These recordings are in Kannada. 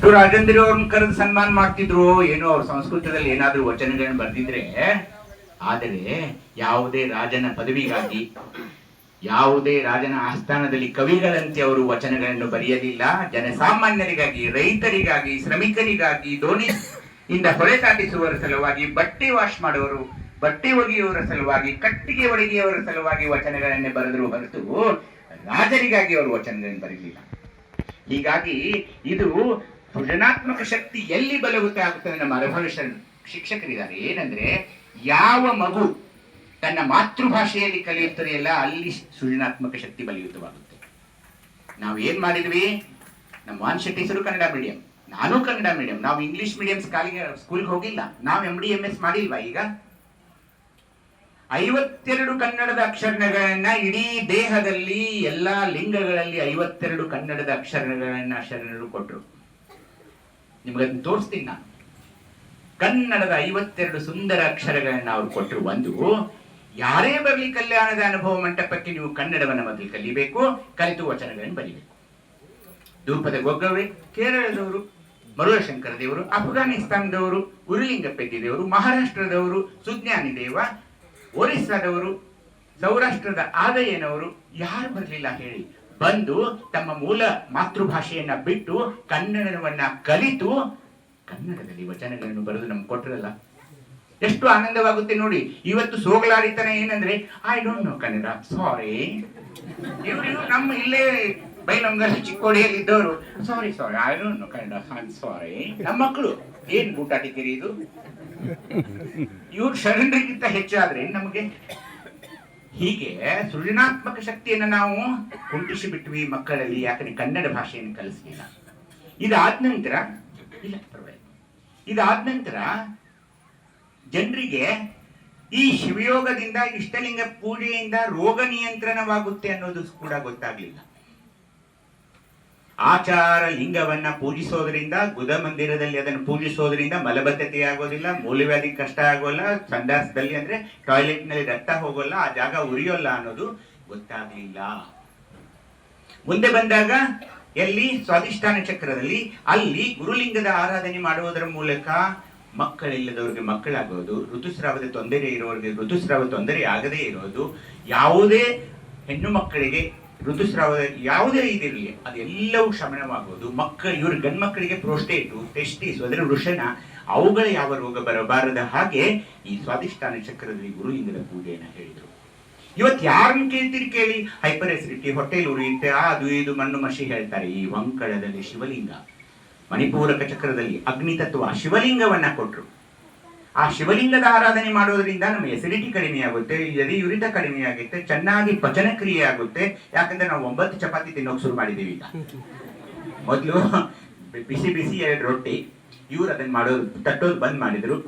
ಎಷ್ಟು ರಾಜೇಂದ್ರ ಅವ್ರನ್ನ ಕರೆದು ಸನ್ಮಾನ ಮಾಡ್ತಿದ್ರು ಏನೋ ಅವ್ರ ಸಂಸ್ಕೃತದಲ್ಲಿ ಏನಾದ್ರೂ ವಚನಗಳನ್ನ ಬರ್ದಿದ್ರೆ. ಆದರೆ ಯಾವುದೇ ರಾಜನ ಪದವಿಗಾಗಿ, ಯಾವುದೇ ರಾಜನ ಆಸ್ಥಾನದಲ್ಲಿ ಕವಿಗಳಂತೆ ಅವರು ವಚನಗಳನ್ನು ಬರೆಯಲಿಲ್ಲ. ಜನಸಾಮಾನ್ಯರಿಗಾಗಿ, ರೈತರಿಗಾಗಿ, ಶ್ರಮಿಕರಿಗಾಗಿ, ದೋಣಿಯಿಂದ ಹೊಳೆ ದಾಟಿಸುವವರ ಸಲುವಾಗಿ, ಬಟ್ಟೆ ವಾಶ್ ಮಾಡುವವರು, ಬಟ್ಟೆ ಒಗೆಯುವವರ ಸಲುವಾಗಿ, ಕಟ್ಟಿಗೆ ಒಡೆಯುವವರ ಸಲುವಾಗಿ ವಚನಗಳನ್ನೇ ಬರೆದರು ಹೊರತು ರಾಜರಿಗಾಗಿ ಅವರು ವಚನಗಳನ್ನು ಬರೀಲಿಲ್ಲ. ಹೀಗಾಗಿ ಇದು ಸೃಜನಾತ್ಮಕ ಶಕ್ತಿ ಎಲ್ಲಿ ಬಲವತ್ತೆ ಆಗುತ್ತದೆ? ನಮ್ಮ ಅನುಭವ ಶಿಕ್ಷಕರಿದ್ದಾರೆ. ಏನಂದ್ರೆ, ಯಾವ ಮಗು ತನ್ನ ಮಾತೃಭಾಷೆಯಲ್ಲಿ ಕಲಿಯುತ್ತದೆಯಲ್ಲ ಅಲ್ಲಿ ಸೃಜನಾತ್ಮಕ ಶಕ್ತಿ ಬಲಿಯುತವಾಗುತ್ತೆ. ನಾವು ಏನ್ ಮಾಡಿದ್ವಿ? ನಮ್ಮ ವಾನ್ ಶೆಟ್ಟಿ ಸರು ಕನ್ನಡ ಮೀಡಿಯಂ, ನಾನು ಕನ್ನಡ ಮೀಡಿಯಂ. ನಾವು ಇಂಗ್ಲಿಷ್ ಮೀಡಿಯಂ ಸ್ಕೂಲ್ಗೆ ಹೋಗಿಲ್ಲ. ನಾವು MD MS ಮಾಡಿಲ್ವಾ? ಈಗ 52 ಕನ್ನಡದ ಅಕ್ಷರಗಳನ್ನ ಇಡೀ ದೇಹದಲ್ಲಿ ಎಲ್ಲಾ ಲಿಂಗಗಳಲ್ಲಿ 52 ಕನ್ನಡದ ಅಕ್ಷರಗಳನ್ನ ಶರಣರು ಕೊಟ್ಟರು. ನಿಮ್ಗದನ್ನ ತೋರಿಸ್ತೀನಿ ನಾನು. ಕನ್ನಡದ 52 ಸುಂದರ ಅಕ್ಷರಗಳನ್ನ ಅವ್ರು ಕೊಟ್ಟರು. ಒಂದು, ಯಾರೇ ಬರಲಿ ಕಲ್ಯಾಣದ ಅನುಭವ ಮಂಟಪಕ್ಕೆ ನೀವು ಕನ್ನಡವನ್ನ ಮೊದಲು ಕಲಿಬೇಕು, ಕಲಿತು ವಚನಗಳನ್ನು ಬರೀಬೇಕು. ಧೂಪದ ಗೊಗ್ಗವೇ ಕೇರಳದವರು, ಮರುಳಶಂಕರ ದೇವರು, ಅಫ್ಘಾನಿಸ್ತಾನದವರು, ಉರುಲಿಂಗಪೆದ್ದಿ ದೇವರು, ಮಹಾರಾಷ್ಟ್ರದವರು ಸುಜ್ಞಾನಿ ದೇವ, ಒರಿಸ್ಸಾದವರು, ಸೌರಾಷ್ಟ್ರದ ಆದಯ್ಯನವರು, ಯಾರು ಬರಲಿಲ್ಲ ಹೇಳಿ? ಬಂದು ತಮ್ಮ ಮೂಲ ಮಾತೃಭಾಷೆಯನ್ನ ಬಿಟ್ಟು ಕನ್ನಡವನ್ನ ಕಲಿತು ಕನ್ನಡದಲ್ಲಿ ವಚನಗಳನ್ನು ಬರೆದು ನಮ್ಗೆ ಕೊಟ್ಟರಲ್ಲ, ಎಷ್ಟು ಆನಂದವಾಗುತ್ತೆ ನೋಡಿ. ಇವತ್ತು ಸೋಗಲಾಡಿತನ ಏನಂದ್ರೆ, I don't know Kannada, sorry. ಇವರು ನಮ್ಮ ಇಲ್ಲೇ ಬೈಲಂಗಲ್ ಚಿಕ್ಕೋಡಿಯಲ್ಲಿ ಇದ್ದವರು, sorry I don't know Kannada, sorry. ನಮ್ಮ ಮಕ್ಕಳು ಏನ್ ಬೂಟಾಟಿದ್ದೀರಿ ಇದು? ಇವ್ರು ಶರಣರಿಗಿಂತ ಹೆಚ್ಚಾದ್ರೆ ನಮಗೆ. ಹೀಗೆ ಸೃಜನಾತ್ಮಕ ಶಕ್ತಿಯನ್ನು ನಾವು ಕುಂಟಿಸಿ ಬಿಟ್ವಿ ಮಕ್ಕಳಲ್ಲಿ. ಯಾಕಂದ್ರೆ ಕನ್ನಡ ಭಾಷೆಯನ್ನು ಕಲಿಸಲಿಲ್ಲ. ಇದಾದ ನಂತರ ಜನರಿಗೆ ಈ ಶಿವಯೋಗದಿಂದ, ಇಷ್ಟಲಿಂಗ ಪೂಜೆಯಿಂದ ರೋಗ ನಿಯಂತ್ರಣವಾಗುತ್ತೆ ಅನ್ನೋದು ಕೂಡ ಗೊತ್ತಾಗ್ಲಿಲ್ಲ. ಆಚಾರ ಲಿಂಗವನ್ನ ಪೂಜಿಸೋದ್ರಿಂದ, ಗುದ ಮಂದಿರದಲ್ಲಿ ಅದನ್ನು ಪೂಜಿಸೋದ್ರಿಂದ ಮಲಬದ್ಧತೆ ಆಗೋದಿಲ್ಲ, ಮೂಲವ್ಯಾಧಿ ಕಷ್ಟ ಆಗೋಲ್ಲ, ಸಂಡಾಸದಲ್ಲಿ ಅಂದ್ರೆ ಟಾಯ್ಲೆಟ್ ನಲ್ಲಿ ರಕ್ತ ಹೋಗೋಲ್ಲ, ಆ ಜಾಗ ಉರಿಯೋಲ್ಲ ಅನ್ನೋದು ಗೊತ್ತಾಗ್ಲಿಲ್ಲ. ಮುಂದೆ ಬಂದಾಗ ಎಲ್ಲಿ ಸ್ವಾಧಿಷ್ಠಾನ ಚಕ್ರದಲ್ಲಿ ಅಲ್ಲಿ ಗುರುಲಿಂಗದ ಆರಾಧನೆ ಮಾಡುವುದರ ಮೂಲಕ ಮಕ್ಕಳಿಲ್ಲದವ್ರಿಗೆ ಮಕ್ಕಳಾಗೋದು, ಋತುಸ್ರಾವದ ತೊಂದರೆ ಇರೋರಿಗೆ ಋತುಸ್ರಾವ ತೊಂದರೆ ಆಗದೇ ಇರೋದು, ಯಾವುದೇ ಹೆಣ್ಣು ಮಕ್ಕಳಿಗೆ ಋತುಸ್ರಾವದ ಯಾವುದೇ ಇದಿರಲಿ ಅದೆಲ್ಲವೂ ಶಮನವಾಗೋದು, ಇವ್ರ ಗಂಡ್ಮಕ್ಕಳಿಗೆ ಪ್ರೋಸ್ಟೇಟು, ಟೆಸ್ಟಿಸ್ ಅದರ ವೃಷಣ, ಅವುಗಳ ಯಾವ ರೋಗ ಬರಬಾರದ ಹಾಗೆ ಈ ಸ್ವಾಧಿಷ್ಠಾನ ಚಕ್ರದಲ್ಲಿ ಗುರುಲಿಂಗದ ಪೂಜೆಯನ್ನು ಹೇಳಿದರು. ಇವತ್ತು ಯಾರನ್ನು ಕೇಳ್ತೀರಿ ಕೇಳಿ, ಹೈಪರ್ ಎಸಿಡಿಟಿ, ಹೊಟ್ಟೆಲ್ ಉರಿಯುತ್ತೆ, ಅದು ಇದು ಮಣ್ಣು ಮಸಿ ಹೇಳ್ತಾರೆ. ಈ ವಂಕಳದಲ್ಲಿ ಶಿವಲಿಂಗ, ಮಣಿಪೂರಕ ಚಕ್ರದಲ್ಲಿ ಅಗ್ನಿ ತತ್ವ ಶಿವಲಿಂಗವನ್ನ ಕೊಟ್ಟರು. ಆ ಶಿವಲಿಂಗದ ಆರಾಧನೆ ಮಾಡೋದ್ರಿಂದ ನಮ್ಮ ಎಸಿಡಿಟಿ ಕಡಿಮೆ ಆಗುತ್ತೆ, ಎದೆ ಯುರಿತ ಕಡಿಮೆ ಆಗುತ್ತೆ, ಚೆನ್ನಾಗಿ ಪಚನ ಕ್ರಿಯೆ ಆಗುತ್ತೆ. ಯಾಕಂದ್ರೆ ನಾವು 9 ಚಪಾತಿ ತಿನ್ನೋಕೆ ಶುರು ಮಾಡಿದ್ದೀವಿ ಈಗ. ಮೊದಲು ಬಿಸಿ 2 ರೊಟ್ಟಿ, ಇವ್ರು ಅದನ್ನ ಮಾಡೋದು ತಟ್ಟೋದು ಬಂದ್ ಮಾಡಿದ್ರು.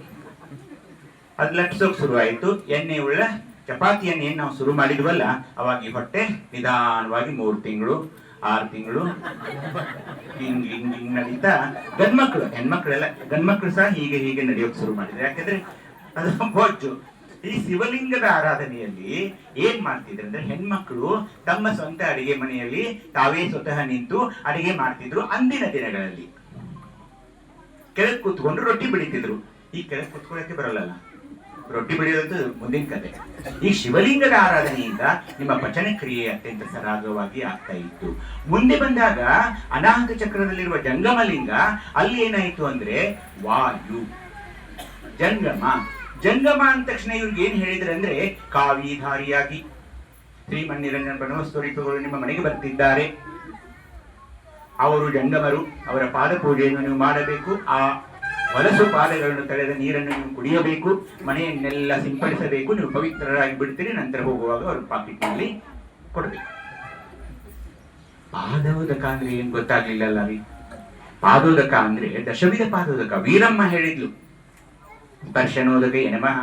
ಅದು ಲಟ್ಸೋಕ್ ಶುರು ಆಯ್ತು. ಎಣ್ಣೆ ಉಳ್ಳ ಚಪಾತಿಯನ್ನು ಏನ್ ನಾವು ಶುರು ಮಾಡಿದ್ವಲ್ಲ, ಅವಾಗ ಈ ಹೊಟ್ಟೆ ನಿಧಾನವಾಗಿ 3 ತಿಂಗಳು 6 ತಿಂಗಳು ಹಿಂಗ್ ಹಿಂಗ್ ಹಿಂಗ್ ನಡೀತಾ ಗಂಡ್ಮಕ್ಳು, ಹೆಣ್ಮಕ್ಳೆಲ್ಲ ಗಂಡ್ಮಕ್ಳು ಸಹ ಹೀಗೆ ನಡೆಯೋಕೆ ಶುರು ಮಾಡಿದ್ರು. ಯಾಕಂದ್ರೆ ಅದು ಬೊಜ್ಜು. ಈ ಶಿವಲಿಂಗದ ಆರಾಧನೆಯಲ್ಲಿ ಏನ್ ಮಾಡ್ತಿದ್ರು ಅಂದ್ರೆ, ಹೆಣ್ಮಕ್ಳು ತಮ್ಮ ಸ್ವಂತ ಅಡಿಗೆ ಮನೆಯಲ್ಲಿ ತಾವೇ ಸ್ವತಃ ನಿಂತು ಅಡಿಗೆ ಮಾಡ್ತಿದ್ರು. ಅಂದಿನ ದಿನಗಳಲ್ಲಿ ಕೆಳಗೆ ಕೂತ್ಕೊಂಡು ರೊಟ್ಟಿ ಬೆಳಿತಿದ್ರು. ಈ ಕೆಳಗೆ ಕೂತ್ಕೊಳ್ಳಕ್ಕೆ ಬರಲ್ಲ, ರೊಟ್ಟಿ ಬೆಳೆಯೋದು ಮುಂದಿನ ಕತೆ. ಈ ಶಿವಲಿಂಗದ ಆರಾಧನೆಯಿಂದ ನಿಮ್ಮ ಪಚನ ಕ್ರಿಯೆ ಅತ್ಯಂತ ಸರಾಗವಾಗಿ ಆಗ್ತಾ ಇತ್ತು. ಮುಂದೆ ಬಂದಾಗ ಅನಾಹತ ಚಕ್ರದಲ್ಲಿರುವ ಜಂಗಮಲಿಂಗ, ಅಲ್ಲಿ ಏನಾಯ್ತು ಅಂದ್ರೆ ವಾಯು ಜಂಗಮ ಅಂದ ತಕ್ಷಣ ಇವ್ರಿಗೆ ಏನ್ ಹೇಳಿದ್ರೆ ಅಂದ್ರೆ, ಕಾವಿಧಾರಿಯಾಗಿ ಶ್ರೀಮನ್ನಿರಂಜನ ಬನವಸ್ತೋರಿಗಳು ನಿಮ್ಮ ಮನೆಗೆ ಬರ್ತಿದ್ದಾರೆ, ಅವರು ಜಂಗಮರು, ಅವರ ಪಾದ ಪೂಜೆಯನ್ನು ನೀವು ಮಾಡಬೇಕು, ಆ ಹೊಲಸು ಪಾದಗಳನ್ನು ತಳೆದ ನೀರನ್ನು ನೀವು ಕುಡಿಯಬೇಕು, ಮನೆಯನ್ನೆಲ್ಲ ಸಿಂಪಡಿಸಬೇಕು, ನೀವು ಪವಿತ್ರರಾಗಿ ಬಿಡ್ತೀರಿ. ನಂತರ ಹೋಗುವಾಗ ಅವ್ರ ಪಾಕೆಟ್ ನಲ್ಲಿ ಕೊಡಬೇಕು. ಪಾದೋದಕ ಅಂದ್ರೆ ಏನ್ ಗೊತ್ತಾಗ್ಲಿಲ್ಲ ರೀ. ಪಾದೋದಕ ಅಂದ್ರೆ ದಶವಿಧ ಪಾದೋದಕ. ವೀರಮ್ಮ ಹೇಳಿದ್ಲು, ಸ್ಪರ್ಶನೋದಕ ನಮಃ,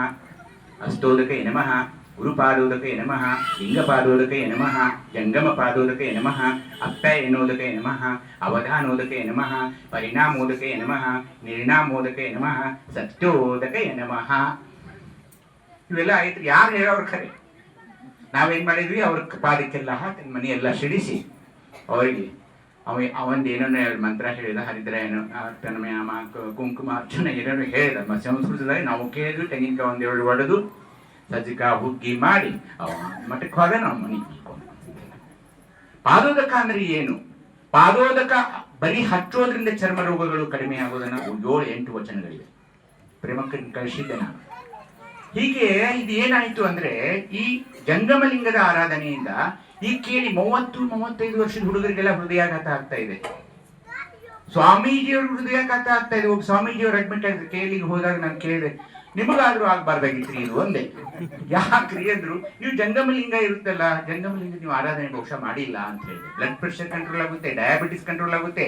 ಹಸ್ತೋದಕ ನಮಃ, ಗುರುಪಾದೋದಕ ನಮಃ, ಲಿಂಗಪಾದೋದಕ ನಮಃ, ಜಂಗಮ ಪಾದೋದಕ ನಮಃ, ಅಪ್ಯಾಯನೋದಕ ನಮಃ, ಅವಧಾನೋದಕ ನಮಃ, ಪರಿಣಾಮೋದಕ ನಮಃ, ನಿರ್ಣಾಮೋದಕ ನಮಃ, ಸತ್ಯೋದಕ ನಮಃ. ಇವೆಲ್ಲ ಆಯ್ತು. ಯಾರು ಹೇಳೋರು ಖರೆ? ನಾವೇನ್ ಮಾಡಿದ್ವಿ, ಅವ್ರ ಪಾದಕ್ಕೆಲ್ಲ ಹಾಕಿ ಮನೆಯೆಲ್ಲ ಸಿಡಿಸಿ ಅವರಿಗೆ ಅವಂದೇನೋ ಮಂತ್ರ ಹೇಳಿದ, ಹರಿದ್ರಾಯನ ತನ್ಮಯಾಮ ಕುಂಕುಮ ಅರ್ಚನೆ ಏನೇನೋ ಹೇಳಿದ ಸಂಸ್ಕೃತದಲ್ಲಿ. ನಾವು ಕೇಳಿದ್ವಿ, ತೆಂಗಿನಕಾಯಿ ಒಂದೆರಡು ಒಡೆದು ಸಜ್ಜಿಕ ಹುಗ್ಗಿ ಮಾಡಿ ಮಠಕ್ಕೆ ಹೋದ ನಾವು ಮನೆಗೆ ಬಿಟ್ಕೊಂಡು. ಪಾದೋದಕ ಅಂದ್ರೆ ಏನು? ಪಾದೋದಕ ಬರೀ ಹಚ್ಚೋದ್ರಿಂದ ಚರ್ಮ ರೋಗಗಳು ಕಡಿಮೆ ಆಗೋದನ್ನ 7-8 ವಚನಗಳಿವೆ. ಪ್ರೇಮಕ್ಕನ್ ಕಳಿಸಿದ್ದೆ ನಾನು. ಹೀಗೆ ಇದು ಏನಾಯ್ತು ಅಂದ್ರೆ, ಈ ಜಂಗಮಲಿಂಗದ ಆರಾಧನೆಯಿಂದ ಈ ಕೇಳಿ 30-35 ವರ್ಷದ ಹುಡುಗರಿಗೆಲ್ಲ ಹೃದಯಾಘಾತ ಆಗ್ತಾ ಇದೆ. ಸ್ವಾಮೀಜಿಯವ್ರ ಹೃದಯಾಘಾತ ಆಗ್ತಾ ಇದೆ. ಒಬ್ಬ ಸ್ವಾಮೀಜಿಯವ್ರು ಅಡ್ಮಿಟ್ ಆಗಿದ್ರು. ಕೇಳಿಗೆ ಹೋದಾಗ ನಾನು ಕೇಳಿದೆ, ನಿಮಗಾದ್ರೂ ಆಗ್ಬಾರ್ದಾಗಿತ್ರಿ ಇದು ಒಂದೇ. ಯಾಕ್ರಿ ಅಂದ್ರು, ನೀವು ಜಂಗಮಲಿಂಗ ಇರುತ್ತಲ್ಲ, ಜಂಗಮಲಿಂಗ ನೀವು ಆರಾಧನೆ ಬಹುಶಃ ಮಾಡಿಲ್ಲ ಅಂತ ಹೇಳಿ. ಬ್ಲಡ್ ಪ್ರೆಷರ್ ಕಂಟ್ರೋಲ್ ಆಗುತ್ತೆ, ಡಯಾಬಿಟಿಸ್ ಕಂಟ್ರೋಲ್ ಆಗುತ್ತೆ.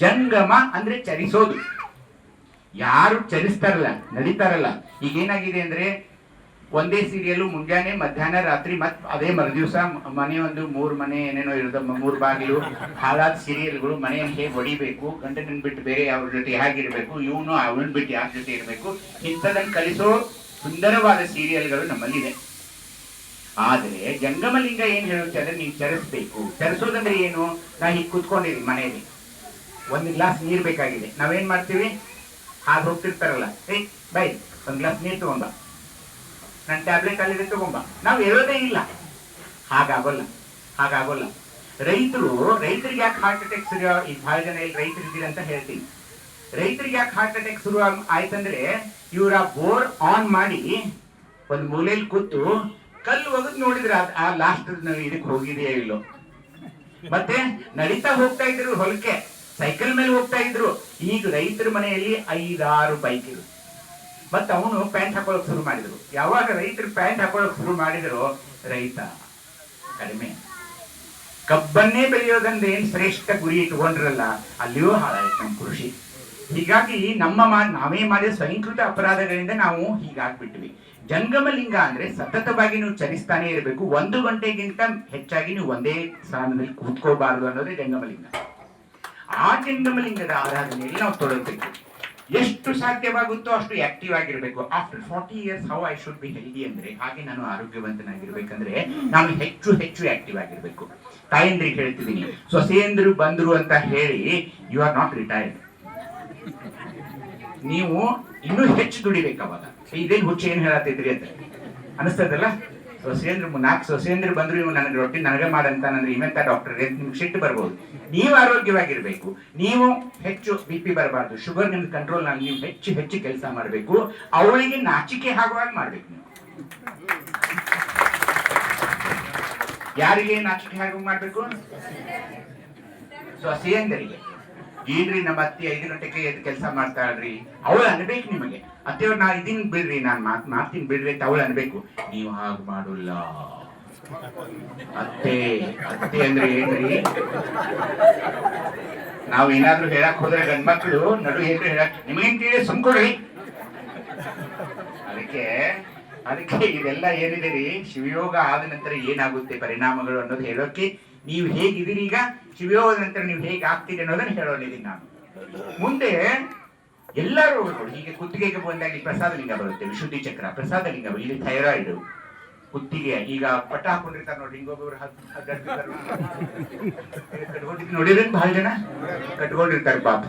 ಜಂಗಮ ಅಂದ್ರೆ ಚರಿಸೋದು. ಯಾರು ಚಲಿಸ್ತಾರಲ್ಲ, ನಡೀತಾರಲ್ಲ. ಈಗ ಏನಾಗಿದೆ ಅಂದ್ರೆ, ಒಂದೇ ಸೀರಿಯಲ್ ಮುಂಜಾನೆ ಮಧ್ಯಾಹ್ನ ರಾತ್ರಿ ಮತ್ ಅದೇ ಮರುದಿವಸ ಮನೆ ಒಂದು 3 ಮನೆ ಏನೇನೋ ಇರೋದ, 3 ಬಾಗಿಲು, ಹಾಳಾದ ಸೀರಿಯಲ್ಗಳು. ಮನೆಯನ್ನು ಹೇಗೆ ಹೊಡಿಬೇಕು, ಗಂಡನ ಬಿಟ್ಟು ಬೇರೆ ಯಾವ ಜೊತೆ ಹೇಗಿರ್ಬೇಕು, ಇವನು ಅವನ ಬಿಟ್ಟು ಯಾರ ಜೊತೆ ಇರಬೇಕು, ಇಂಥದನ್ನು ಕಲಿಸೋ ಸುಂದರವಾದ ಸೀರಿಯಲ್ಗಳು ನಮ್ಮಲ್ಲಿದೆ. ಆದ್ರೆ ಜಂಗಮಲಿಂಗ ಏನ್ ಹೇಳುತ್ತೆ ಅಂದ್ರೆ, ನೀವು ಚರಿಸ್ಬೇಕು. ಚರಿಸೋದಂದ್ರೆ ಏನು? ನಾ ಹೀಗೆ ಕುತ್ಕೊಂಡಿರಿ ಮನೆಯಲ್ಲಿ, 1 ಗ್ಲಾಸ್ ನೀರ್ ಬೇಕಾಗಿದೆ. ನಾವೇನ್ ಮಾಡ್ತೀವಿ, ಹಾಗೆ ಹೋಗ್ತಿರ್ತಾರಲ್ಲ, ಬೈ 1 ಗ್ಲಾಸ್ ನೀರು ತಗೊಂಬ, ನನ್ನ ಟ್ಯಾಬ್ಲೆಟ್ ಅಲ್ಲಿದೆ ತಗೊಂಬ. ನಾವು ಹೇಳೋದೇ ಇಲ್ಲ. ಹಾಗಾಗೋಲ್ಲ. ರೈತರಿಗೆ ಯಾಕೆ ಹಾರ್ಟ್ ಅಟ್ಯಾಕ್ ಶುರು, ಈಗ ಬಹಳ ಜನ ಇಲ್ಲಿ ರೈತರು ಇದ್ದೀರಿ ಅಂತ ಹೇಳ್ತೀನಿ. ರೈತರಿಗೆ ಯಾಕೆ ಹಾರ್ಟ್ ಅಟ್ಯಾಕ್ ಶುರು ಆಯ್ತಂದ್ರೆ, ಇವರ ಬೋರ್ ಆನ್ ಮಾಡಿ ಒಂದು ಮೂಲೆಯಲ್ಲಿ ಕೂತು ಕಲ್ಲು ಒಗದ್ ನೋಡಿದ್ರೆ ಆ ಲಾಸ್ಟ್ ಇದಕ್ಕೆ ಹೋಗಿದೆಯೋ ಇಲ್ಲೋ. ಮತ್ತೆ ನಡೀತಾ ಹೋಗ್ತಾ ಇದ್ರು ಹೊಲಕ್ಕೆ, ಸೈಕಲ್ ಮೇಲೆ ಹೋಗ್ತಾ ಇದ್ರು. ಈಗ ರೈತರ ಮನೆಯಲ್ಲಿ 5-6 ಬೈಕ್ ಇರು. ಮತ್ತೆ ಅವನು ಪ್ಯಾಂಟ್ ಹಾಕೊಳ್ಳೋಕೆ ಶುರು ಮಾಡಿದ್ರು. ಯಾವಾಗ ರೈತರು ಪ್ಯಾಂಟ್ ಹಾಕೊಳ್ಳೋಕೆ ಶುರು ಮಾಡಿದ್ರು, ರೈತ ಕಡಿಮೆ. ಕಬ್ಬನ್ನೇ ಬೆಳೆಯೋದಂದ್ರೆ ಏನ್ ಶ್ರೇಷ್ಠ ಗುರಿ ಇಟ್ಕೊಂಡ್ರಲ್ಲ, ಅಲ್ಲಿಯೂ ಹಾಳಾಯ್ತು ನಮ್ಮ ಕೃಷಿ. ಹೀಗಾಗಿ ನಾವೇ ಮಾಡಿದ ಸ್ವಯಂಕೃತ ಅಪರಾಧಗಳಿಂದ ನಾವು ಹೀಗಾಗ್ಬಿಟ್ವಿ. ಜಂಗಮಲಿಂಗ ಅಂದ್ರೆ ಸತತವಾಗಿ ನೀವು ಚಲಿಸ್ತಾನೆ ಇರಬೇಕು. 1 ಗಂಟೆಗಿಂತ ಹೆಚ್ಚಾಗಿ ನೀವು ಒಂದೇ ಸ್ಥಾನದಲ್ಲಿ ಕೂತ್ಕೋಬಾರದು ಅನ್ನೋದೇ ಜಂಗಮಲಿಂಗ. ಆ ಜಂಗಮಲಿಂಗದ ಆರಾಧನೆಯಲ್ಲಿ ನಾವು ತೊಡಗಬೇಕು. ಎಷ್ಟು ಸಾಧ್ಯವಾಗುತ್ತೋ ಅಷ್ಟು ಆಕ್ಟಿವ್ ಆಗಿರ್ಬೇಕು. After 40 years how I should be healthy ಅಂದ್ರೆ, ಹಾಗೆ ನಾನು ಆರೋಗ್ಯವಂತನಾಗಿರ್ಬೇಕಂದ್ರೆ ನಾನು ಹೆಚ್ಚು ಆಕ್ಟಿವ್ ಆಗಿರ್ಬೇಕು. ತಾಯಂದ್ರಿಗೆ ಹೇಳ್ತಿದ್ದೀನಿ, ಸೊಸೆಯಂದ್ರು ಬಂದ್ರು ಅಂತ ಹೇಳಿ ಯು ಆರ್ ನಾಟ್ ರಿಟೈರ್ಡ್. ನೀವು ಇನ್ನೂ ಹೆಚ್ಚು ದುಡಿಬೇಕು. ಅವಾಗ ಇದೇನು ಹುಚ್ಚು ಏನ್ ಹೇಳತ್ತಿದ್ರಿ ಅಂತ ಅನಿಸ್ತದಲ್ಲ. ಸೊಸೆಯಂದ್ರು 4 ಸೊಸೆಯಂದ್ರು ಬಂದ್ರು, ಇವ್ ನನಗೆ ರೊಟ್ಟಿ ನನಗೆ ಮಾಡಂತಾನಂದ್ರೆ ಇವೆಂತ ಡಾಕ್ಟರ್ ನಿಮ್ಗೆ ಸಿಟ್ಟು ಬರ್ಬೋದು. ನೀವು ಆರೋಗ್ಯವಾಗಿರ್ಬೇಕು. ನೀವು ಹೆಚ್ಚು BP ಬರಬಾರ್ದು, ಶುಗರ್ ನಿಮ್ಗೆ ಕಂಟ್ರೋಲ್ ಆಗಿ ನೀವು ಹೆಚ್ಚು ಕೆಲಸ ಮಾಡಬೇಕು. ಅವಳಿಗೆ ನಾಚಿಕೆ ಆಗುವಾಗ ಮಾಡ್ಬೇಕು ನೀವು. ಯಾರಿಗೆ ನಾಚಿಕೆ ಆಗುವಾಗ ಮಾಡ್ಬೇಕು? ಸೊಸೆಯಂದರಿಗೆ. ಏನ್ರಿ ನಮ್ಮ ಅತ್ತಿ 5 ಗಂಟೆಗೆ ಎದ್ದು ಕೆಲಸ ಮಾಡ್ತಾಳ್ರಿ, ಅವಳು ಅನ್ಬೇಕು ನಿಮಗೆ. ಅತ್ತೆಯವ್ರು ನಾ ಇದೀನಿ ಬಿಡ್ರಿ, ನಾನು ಮಾಡ್ತೀನಿ ಬಿಡ್ರಿ ಅಂತ ಅವಳು ಅನ್ಬೇಕು. ನೀವು ಹಾಗೆ ಮಾಡೋಲ್ಲ. ಅತ್ತೆ ಅಂದ್ರೆ ಏನ್ರಿ? ನಾವ್ ಏನಾದ್ರು ಹೇಳಕ್ ಹೋದ್ರೆ ಗಂಡ್ಮಕ್ಳು ನಡು ಏನ್ರಿ ಹೇಳಕ್ ನಿಮಗೇನ್ ಕೇಳಿ ಸುಮ್ಕೊಡ್ರಿ. ಅದಕ್ಕೆ ಇದೆಲ್ಲ ಏನಿದೆ ರೀ, ಶಿವಯೋಗ ಆದ ನಂತರ ಏನಾಗುತ್ತೆ ಪರಿಣಾಮಗಳು ಅನ್ನೋದು ಹೇಳೋಕೆ ನೀವು ಹೇಗಿದ್ದೀರಿ, ಈಗ ಶಿವಯೋಗದ ನಂತರ ನೀವು ಹೇಗೆ ಆಗ್ತೀರಿ ಅನ್ನೋದನ್ನ ಹೇಳೋದಿದ್ದೀನಿ ನಾನು. ಮುಂದೆ ಎಲ್ಲ ರೋಗಗಳು ಹೀಗೆ ಕುತ್ತಿಗೆಗೆ ಬಂದಾಗ ಪ್ರಸಾದ ಲಿಂಗ ಬರುತ್ತೆ, ವಿಶುದ್ಧಿ ಚಕ್ರ, ಪ್ರಸಾದ ಲಿಂಗ, ಇಲ್ಲಿ ಥೈರಾಯ್ಡ್, ಕುತ್ತಿಗೆ. ಈಗ ಪಟ್ಟ ಹಾಕೊಂಡಿರ್ತಾರೆ ನೋಡಿ, ಹಿಂಗೊಬ್ಬರು ನೋಡಿದ್ರೆ ಬಹಳ ಜನ ಕಟ್ಕೊಂಡಿರ್ತಾರೆ ಪಾಪ.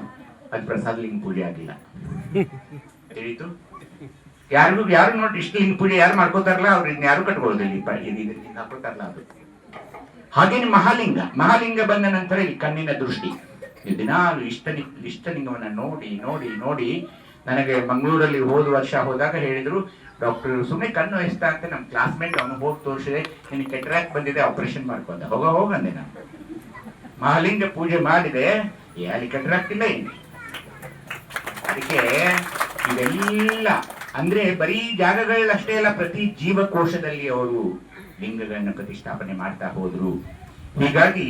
ಅದು ಪ್ರಸಾದ ಲಿಂಗ ಪೂಜೆ ಆಗಿಲ್ಲ, ತಿಳಿತು? ಯಾರು ನೋಡಿ ಇಷ್ಟು ಲಿಂಗ ಪೂಜೆ ಯಾರು ಮಾಡ್ಕೋತಾರಲ್ಲ ಅವ್ರು ಇನ್ ಯಾರು ಕಟ್ಕೊಳ್ಳೋದಿಲ್ಲ, ಹಾಕೋತಾರಲ್ಲ ಅದು. ಹಾಗೇನೆ ಮಹಾಲಿಂಗ ಬಂದ ನಂತರ ಈ ಕಣ್ಣಿನ ದೃಷ್ಟಿ. ದಿನಾಲು ಇಷ್ಟಲಿಂಗವನ್ನ ನೋಡಿ ನನಗೆ ಮಂಗಳೂರಲ್ಲಿ ಹೋದ ವರ್ಷ ಹೋದಾಗ ಹೇಳಿದ್ರು ಡಾಕ್ಟರ್, ಸುಮ್ಮನೆ ಕಣ್ಣು ವಹಿಸ್ತಾ ಅಂತ ನಮ್ಮ ಕ್ಲಾಸ್ಮೇಟ್ ಅವನು ಹೋಗಿ ತೋರಿಸಿದೆ, ನಿನಗೆ ಕೆಟ್ರಾಕ್ ಬಂದಿದೆ, ಆಪರೇಷನ್ ಮಾಡ್ಕೊಂಡ ಹೋಗಂದೆ ನಾನು. ಮಹಾಲಿಂಗ ಪೂಜೆ ಮಾಡಿದೆ, ಅಲ್ಲಿ ಕೆಟ್ರಾಕ್ ಇಲ್ಲ ಏನು. ಅದಕ್ಕೆ ಇವೆಲ್ಲ ಅಂದ್ರೆ ಬರೀ ಜಾಗಗಳಷ್ಟೇ ಅಲ್ಲ, ಪ್ರತಿ ಜೀವಕೋಶದಲ್ಲಿ ಅವರು ಲಿಂಗಗಳನ್ನ ಪ್ರತಿಷ್ಠಾಪನೆ ಮಾಡ್ತಾ ಹೋದ್ರು. ಹೀಗಾಗಿ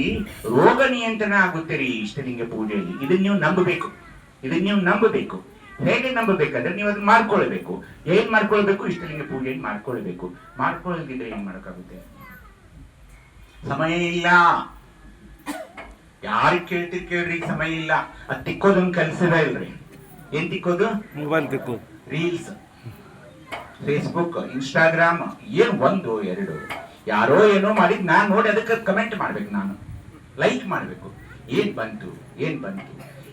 ರೋಗ ನಿಯಂತ್ರಣ ಆಗುತ್ತೆ ರೀ ಇಷ್ಟಲಿಂಗ ಪೂಜೆಯಲ್ಲಿ. ಇದನ್ನ ನೀವು ನಂಬಬೇಕು. ಹೇಗೆ ನಂಬಬೇಕಂದ್ರೆ ನೀವು ಅದನ್ನ ಮಾಡ್ಕೊಳ್ಬೇಕು. ಏನ್ ಮಾಡ್ಕೊಳ್ಬೇಕು? ಇಷ್ಟಲಿಂಗ ಪೂಜೆಯನ್ನು ಮಾಡ್ಕೊಳ್ಬೇಕು. ಮಾಡ್ಕೊಳ್ಳೋದಿದ್ರೆ ಏನ್ ಮಾಡಕ್ಕಾಗುತ್ತೆ? ಸಮಯ ಇಲ್ಲ. ಯಾರಿಗೆ ಕೇಳ್ರಿ, ಸಮಯ ಇಲ್ಲ. ಅದ್ ತಿಕ್ಕೋದೊಂದು ಕಲ್ಸದ ಇಲ್ರಿ. ಏನ್ ತಿಕ್ಕೋದು? ಮೊಬೈಲ್ ತಿಕ್ಕೋದು, ರೀಲ್ಸ್, ಫೇಸ್ಬುಕ್, ಇನ್ಸ್ಟಾಗ್ರಾಮ್, ಏನ್ 1-2 ಯಾರೋ ಏನೋ ಮಾಡಿದ್ ನಾನ್ ನೋಡಿ ಅದಕ್ಕೆ ಕಮೆಂಟ್ ಮಾಡ್ಬೇಕು, ನಾನು ಲೈಕ್ ಮಾಡ್ಬೇಕು. ಏನ್ ಬಂತು?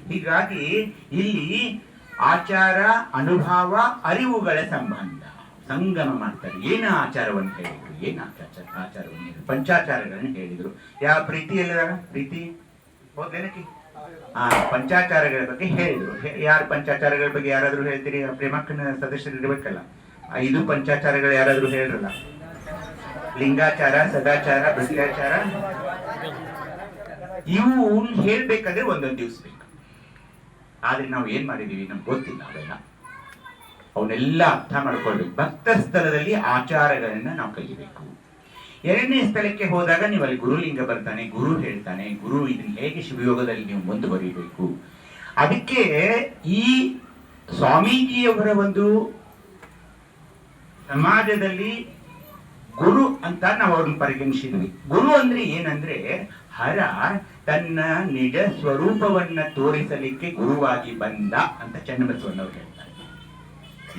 ಹೀಗಾಗಿ ಇಲ್ಲಿ ಆಚಾರ, ಅನುಭವ, ಅರಿವುಗಳ ಸಂಬಂಧ ಸಂಗಮ ಮಾಡ್ತಾರೆ. ಏನ ಆಚಾರವನ್ನು ಹೇಳಿದ್ರು? ಆಚಾರವನ್ನು ಹೇಳಿದ್ರು? ಪಂಚಾಚಾರಗಳನ್ನು ಹೇಳಿದ್ರು. ಯಾವ ಪ್ರೀತಿ ಎಲ್ಲ ಪ್ರೀತಿ ಹೋದ್ಲೇನಕ್ಕೆ ಪಂಚಾಚಾರಗಳ ಬಗ್ಗೆ ಹೇಳಿದ್ರು. ಯಾರು ಪಂಚಾಚಾರಗಳ ಬಗ್ಗೆ ಯಾರಾದ್ರೂ ಹೇಳ್ತೀರಿ? ಪ್ರೇಮಕ್ಕನ ಸದಸ್ಯರು ಇರ್ಬೇಕಲ್ಲ. 5 ಪಂಚಾಚಾರಗಳು ಯಾರಾದ್ರೂ ಹೇಳಿರಲ್ಲ? ಲಿಂಗಾಚಾರ, ಸದಾಚಾರ, ಭ್ರಷ್ಟಾಚಾರ, ಇವು ಹೇಳ್ಬೇಕಾದ್ರೆ ಒಂದೊಂದು ದಿವಸ ಬೇಕು. ಆದ್ರೆ ನಾವು ಏನ್ ಮಾಡಿದೀವಿ ನಮ್ಗೆ ಗೊತ್ತಿಲ್ಲ. ಅವನ್ನೆಲ್ಲ ಅರ್ಥ ಮಾಡ್ಕೊಳ್ಬೇಕು. ಭಕ್ತ ಸ್ಥಳದಲ್ಲಿ ಆಚಾರಗಳನ್ನ ನಾವು ಕಲಿಬೇಕು. 2ನೇ ಸ್ಥಳಕ್ಕೆ ಹೋದಾಗ ನೀವು ಅಲ್ಲಿ ಗುರುಲಿಂಗ ಬರ್ತಾನೆ, ಗುರು ಹೇಳ್ತಾನೆ, ಗುರು ಇದನ್ನ ಹೇಗೆ ಶಿವಯೋಗದಲ್ಲಿ ನೀವು ಮುಂದುವರಿಬೇಕು. ಅದಕ್ಕೆ ಈ ಸ್ವಾಮೀಜಿಯವರ ಒಂದು ಸಮಾಜದಲ್ಲಿ ಗುರು ಅಂತ ನಾವು ಅವ್ರನ್ನ ಪರಿಗಣಿಸಿದ್ವಿ. ಗುರು ಅಂದ್ರೆ ಏನಂದ್ರೆ ಹರ ತನ್ನ ನಿಜ ಸ್ವರೂಪವನ್ನ ತೋರಿಸಲಿಕ್ಕೆ ಗುರುವಾಗಿ ಬಂದ ಅಂತ ಚನ್ನಬಸವಣ್ಣವ್ರು ಹೇಳ್ತಾರೆ.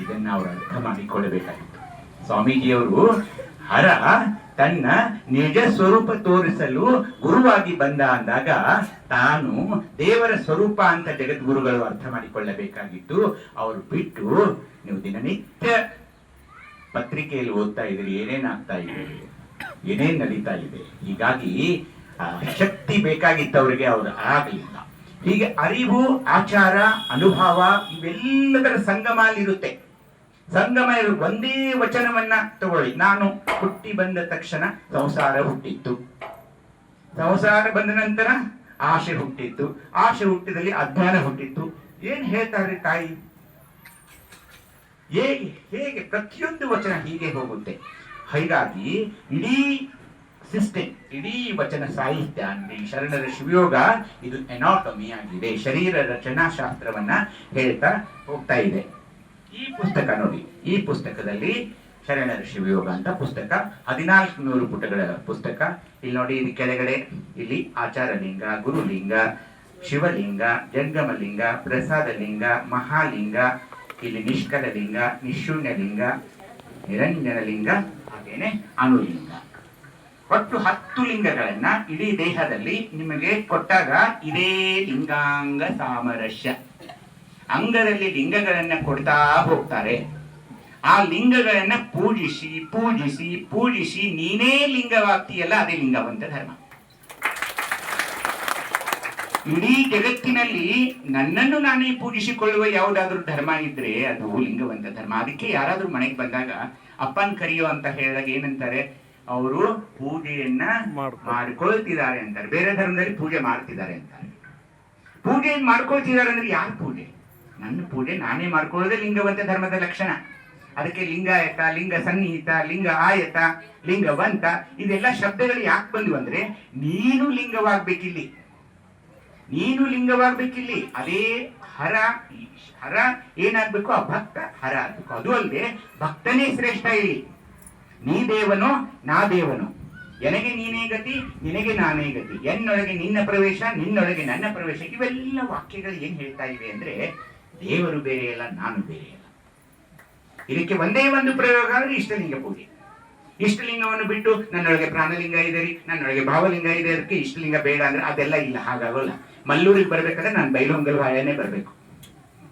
ಇದನ್ನ ಅವರು ಅರ್ಥ ಮಾಡಿಕೊಳ್ಳಬೇಕಾಗಿತ್ತು. ಸ್ವಾಮೀಜಿಯವರು ಹರ ತನ್ನ ನಿಜ ಸ್ವರೂಪ ತೋರಿಸಲು ಗುರುವಾಗಿ ಬಂದ ಅಂದಾಗ ತಾನು ದೇವರ ಸ್ವರೂಪ ಅಂತ ಜಗದ್ಗುರುಗಳು ಅರ್ಥ ಮಾಡಿಕೊಳ್ಳಬೇಕಾಗಿತ್ತು. ಅವರು ಬಿಟ್ಟು ನೀವು ದಿನನಿತ್ಯ ಪತ್ರಿಕೆಯಲ್ಲಿ ಓದ್ತಾ ಇದ್ದೀರಿ, ಏನೇನಾಗ್ತಾ ಇದೆ, ಏನೇನ್ ನಡೀತಾ ಇದೆ. ಹೀಗಾಗಿ ಶಕ್ತಿ ಬೇಕಾಗಿತ್ತವರಿಗೆ ಅವರು ಆಗಲಿಲ್ಲ. ಹೀಗೆ ಅರಿವು, ಆಚಾರ, ಅನುಭವ ಇವೆಲ್ಲದರ ಸಂಗಮ ಅಲ್ಲಿರುತ್ತೆ. ಸಂಗಮ ಒಂದೇ ವಚನವನ್ನ ತಗೊಳ್ಳಿ. ನಾನು ಹುಟ್ಟಿ ಬಂದ ತಕ್ಷಣ ಸಂಸಾರ ಹುಟ್ಟಿತ್ತು, ಸಂಸಾರ ಬಂದ ನಂತರ ಆಶೆ ಹುಟ್ಟಿತ್ತು, ಆಶೆ ಹುಟ್ಟಿದಲ್ಲಿ ಅಜ್ಞಾನ ಹುಟ್ಟಿತ್ತು. ಏನ್ ಹೇಳ್ತಾರೆ ತಾಯಿ? ಹೇಗೆ ಪ್ರತಿಯೊಂದು ವಚನ ಹೀಗೆ ಹೋಗುತ್ತೆ. ಹೀಗಾಗಿ ಇಡೀ ಸಿಸ್ಟಮ್, ಇಡೀ ವಚನ ಸಾಹಿತ್ಯ ಅಂದ್ರೆ ಶರಣರ ಶಿವಯೋಗ ಇದು ಎನಾಟಮಿ ಆಗಿದೆ, ಶರೀರ ರಚನಾ ಶಾಸ್ತ್ರವನ್ನ ಹೇಳ್ತಾ ಹೋಗ್ತಾ ಇದೆ. ಈ ಪುಸ್ತಕ ನೋಡಿ, ಈ ಪುಸ್ತಕದಲ್ಲಿ ಶರಣರ ಶಿವಯೋಗ ಅಂತ ಪುಸ್ತಕ 1400 ಪುಟಗಳ ಪುಸ್ತಕ. ಇಲ್ಲಿ ನೋಡಿ, ಇದು ಕೆಳಗಡೆ ಇಲ್ಲಿ ಆಚಾರಲಿಂಗ, ಗುರುಲಿಂಗ, ಶಿವಲಿಂಗ, ಜಂಗಮಲಿಂಗ, ಪ್ರಸಾದಲಿಂಗ, ಮಹಾಲಿಂಗ, ಇಲ್ಲಿ ನಿಷ್ಕಲಲಿಂಗ, ನಿಶೂನ್ಯಲಿಂಗ, ನಿರಂಜನಲಿಂಗ, ಹಾಗೇನೆ ಅನುಲಿಂಗ. ಒಟ್ಟು 10 ಲಿಂಗಗಳನ್ನ ಇಡೀ ದೇಹದಲ್ಲಿ ನಿಮಗೆ ಕೊಟ್ಟಾಗ ಇದೇ ಲಿಂಗಾಂಗ ಸಾಮರಸ್ಯ. ಅಂಗದಲ್ಲಿ ಲಿಂಗಗಳನ್ನ ಕೊಡ್ತಾ ಹೋಗ್ತಾರೆ. ಆ ಲಿಂಗಗಳನ್ನ ಪೂಜಿಸಿ ಪೂಜಿಸಿ ಪೂಜಿಸಿ ನೀನೇ ಲಿಂಗವಾಗ್ತೀಯಲ್ಲ, ಅದೇ ಲಿಂಗವಂತ ಧರ್ಮ. ಇಡೀ ಜಗತ್ತಿನಲ್ಲಿ ನನ್ನನ್ನು ನಾನೇ ಪೂಜಿಸಿಕೊಳ್ಳುವ ಯಾವುದಾದ್ರೂ ಧರ್ಮ ಇದ್ರೆ ಅದು ಲಿಂಗವಂತ ಧರ್ಮ. ಅದಕ್ಕೆ ಯಾರಾದ್ರೂ ಮನೆಗೆ ಬಂದಾಗ ಅಪ್ಪನ್ ಕರಿಯೋ ಅಂತ ಹೇಳಿದಾಗ ಏನಂತಾರೆ? ಅವರು ಪೂಜೆಯನ್ನ ಮಾಡ್ಕೊಳ್ತಿದ್ದಾರೆ ಅಂತಾರೆ. ಬೇರೆ ಧರ್ಮದಲ್ಲಿ ಪೂಜೆ ಮಾಡ್ತಿದ್ದಾರೆ ಅಂತಾರೆ. ಪೂಜೆಯನ್ನು ಮಾಡ್ಕೊಳ್ತಿದ್ದಾರೆ ಅಂದ್ರೆ ಯಾರ ಪೂಜೆ? ನನ್ನ ಪೂಜೆ ನಾನೇ ಮಾಡ್ಕೊಳ್ಳೋದೇ ಲಿಂಗವಂತ ಧರ್ಮದ ಲಕ್ಷಣ. ಅದಕ್ಕೆ ಲಿಂಗಾಯತ, ಲಿಂಗ ಸನ್ನಿಹಿತ, ಲಿಂಗ ಆಯತ, ಲಿಂಗವಂತ ಇದೆಲ್ಲ ಶಬ್ದಗಳು ಯಾಕೆ ಬಂದ್ವು ಅಂದ್ರೆ ನೀನು ಲಿಂಗವಾಗ್ಬೇಕಿಲ್ಲಿ, ನೀನು ಲಿಂಗವಾಗ್ಬೇಕಿಲ್ಲಿ. ಅದೇ ಹರ ಏನಾಗ್ಬೇಕು? ಆ ಭಕ್ತ ಹರ ಆಗ್ಬೇಕು. ಅದು ಅಲ್ಲದೆ ಭಕ್ತನೇ ಶ್ರೇಷ್ಠ ಇಲ್ಲಿ. ನೀ ದೇವನೋ ನಾ ದೇವನೋ, ಎನಗೆ ನೀನೇ ಗತಿ, ನಿನಗೆ ನಾನೇ ಗತಿ, ಎನ್ನೊಳಗೆ ನಿನ್ನ ಪ್ರವೇಶ, ನಿನ್ನೊಳಗೆ ನನ್ನ ಪ್ರವೇಶ. ಇವೆಲ್ಲ ವಾಕ್ಯಗಳು ಏನ್ ಹೇಳ್ತಾ ಇವೆ ಅಂದ್ರೆ ದೇವರು ಬೇರೆಯಲ್ಲ, ನಾನು ಬೇರೆಯಲ್ಲ. ಇದಕ್ಕೆ ಒಂದೇ ಒಂದು ಪ್ರಯೋಗ ಅಂದ್ರೆ ಇಷ್ಟಲಿಂಗ ಪೂಜೆ. ಇಷ್ಟಲಿಂಗವನ್ನು ಬಿಟ್ಟು ನನ್ನೊಳಗೆ ಪ್ರಾಣಲಿಂಗ ಇದೆ ರೀ, ನನ್ನೊಳಗೆ ಭಾವಲಿಂಗ ಇದೆ, ಅದಕ್ಕೆ ಇಷ್ಟಲಿಂಗ ಬೇಡ ಅಂದ್ರೆ ಅದೆಲ್ಲ ಇಲ್ಲ. ಹಾಗಾಗೋಲ್ಲ. ಮಲ್ಲೂರಿಗೆ ಬರ್ಬೇಕಾದ್ರೆ ನಾನು ಬೈಲೊಂಗಲ್ ಹಾಯನೇ ಬರ್ಬೇಕು,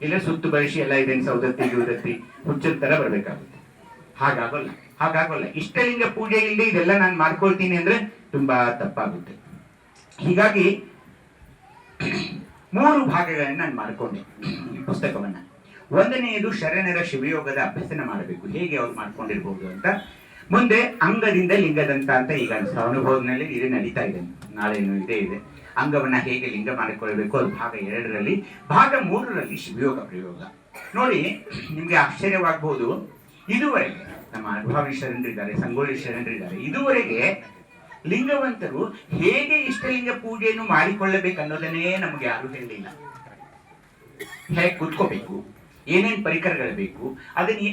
ಇಲ್ಲ ಸುತ್ತು ಬಳಸಿ ಎಲ್ಲ ಇದೆ ಸೌದತ್ತಿ ಗಿವದತ್ತಿ ಹುಚ್ಚದ ತರ ಬರ್ಬೇಕಾಗುತ್ತೆ. ಹಾಗಾಗೋಲ್ಲ. ಇಷ್ಟಲಿಂಗ ಪೂಜೆ ಇಲ್ಲದೆ ಇದೆಲ್ಲ ನಾನು ಮಾಡ್ಕೊಳ್ತೀನಿ ಅಂದ್ರೆ ತುಂಬಾ ತಪ್ಪಾಗುತ್ತೆ. ಹೀಗಾಗಿ 3 ಭಾಗಗಳನ್ನ ನಾನು ಮಾಡ್ಕೊಂಡೆ ಈ ಪುಸ್ತಕವನ್ನ. ಒಂದನೆಯದು ಶರಣರ ಶಿವಯೋಗದ ಅಭ್ಯಸನ ಮಾಡಬೇಕು, ಹೇಗೆ ಅವ್ರು ಮಾಡ್ಕೊಂಡಿರ್ಬೋದು ಅಂತ. ಮುಂದೆ ಅಂಗದಿಂದ ಲಿಂಗದಂತ ಅಂತ ಈಗ ಅನುಭವದಲ್ಲಿ ಇದು ನಡೀತಾ ಇದೆ, ನಾಳೆನು ಇದೇ ಇದೆ. ಅಂಗವನ್ನ ಹೇಗೆ ಲಿಂಗ ಮಾಡಿಕೊಳ್ಳಬೇಕು ಅದು ಭಾಗ 2ರಲ್ಲಿ. ಭಾಗ 3ರಲ್ಲಿ ಶಿವಯೋಗ ಪ್ರಯೋಗ. ನೋಡಿ, ನಿಮ್ಗೆ ಆಶ್ಚರ್ಯವಾಗಬಹುದು, ಇದುವರೆಗೆ ನಮ್ಮ ಅನುಭವಿ ಶರಣರಿದ್ದಾರೆ, ಸಂಗೊಳ್ಳಿ ಶರಣರಿದ್ದಾರೆ, ಇದುವರೆಗೆ ಲಿಂಗವಂತರು ಹೇಗೆ ಇಷ್ಟಲಿಂಗ ಪೂಜೆಯನ್ನು ಮಾಡಿಕೊಳ್ಳಬೇಕು ಅನ್ನೋದನ್ನೇ ನಮ್ಗೆ ಯಾರು ಹೇಳಲಿಲ್ಲ. ಹೇಗೆ ಕುತ್ಕೋಬೇಕು, ಏನೇನ್ ಪರಿಕರಗಳು ಬೇಕು,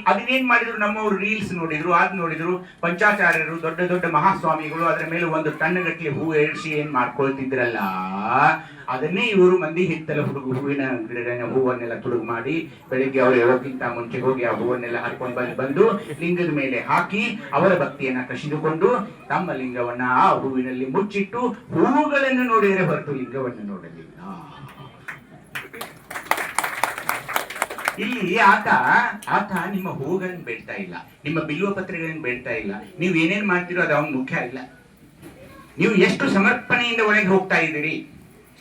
ಅದನ್ನೇನ್ ಮಾಡಿದ್ರು, ನಮ್ಮವ್ರು ರೀಲ್ಸ್ ನೋಡಿದ್ರು, ಅದ್ ನೋಡಿದ್ರು, ಪಂಚಾಚಾರ್ಯರು ದೊಡ್ಡ ದೊಡ್ಡ ಮಹಾಸ್ವಾಮಿಗಳು ಅದರ ಮೇಲೆ ಒಂದು ಟನ್ಗಟ್ಲೆ ಹೂ ಏರಿಸಿ ಏನ್ ಮಾಡ್ಕೊಳ್ತಿದ್ರಲ್ಲ, ಅದನ್ನೇ ಇವರು ಮಂದಿ ಹಿತ್ತಲ ಹೂವಿನ ಗಿಡಗಳ ಹೂವನ್ನೆಲ್ಲ ತುಡುಗು ಮಾಡಿ ಬೆಳಿಗ್ಗೆ ಅವರು ಹೇಳೋಕ್ಕಿಂತ ಮುಂಚೆ ಹೋಗಿ ಆ ಹೂವನ್ನೆಲ್ಲ ಹರ್ಕೊಂಡು ಬಂದು ಲಿಂಗದ ಮೇಲೆ ಹಾಕಿ ಅವರ ಭಕ್ತಿಯನ್ನ ಕಸಿದುಕೊಂಡು ತಮ್ಮ ಲಿಂಗವನ್ನ ಆ ಹೂವಿನಲ್ಲಿ ಮುಚ್ಚಿಟ್ಟು ಹೂವುಗಳನ್ನು ನೋಡಿದರೆ ಹೊರತು ಲಿಂಗವನ್ನು ನೋಡಲಿಲ್ಲ. ಇಲ್ಲಿ ಆತ ನಿಮ್ಮ ಹೂಗಳನ್ನು ಬೇಡ್ತಾ ಇಲ್ಲ, ನಿಮ್ಮ ಬಿಲ್ವ ಪತ್ರೆಗಳನ್ನು ಬೇಡ್ತಾ ಇಲ್ಲ, ನೀವು ಏನೇನ್ ಮಾಡ್ತೀರೋ ಅದು ಅವನ್ ಮುಖ್ಯ ಇಲ್ಲ. ನೀವು ಎಷ್ಟು ಸಮರ್ಪಣೆಯಿಂದ ಒಳಗೆ ಹೋಗ್ತಾ ಇದ್ದೀರಿ.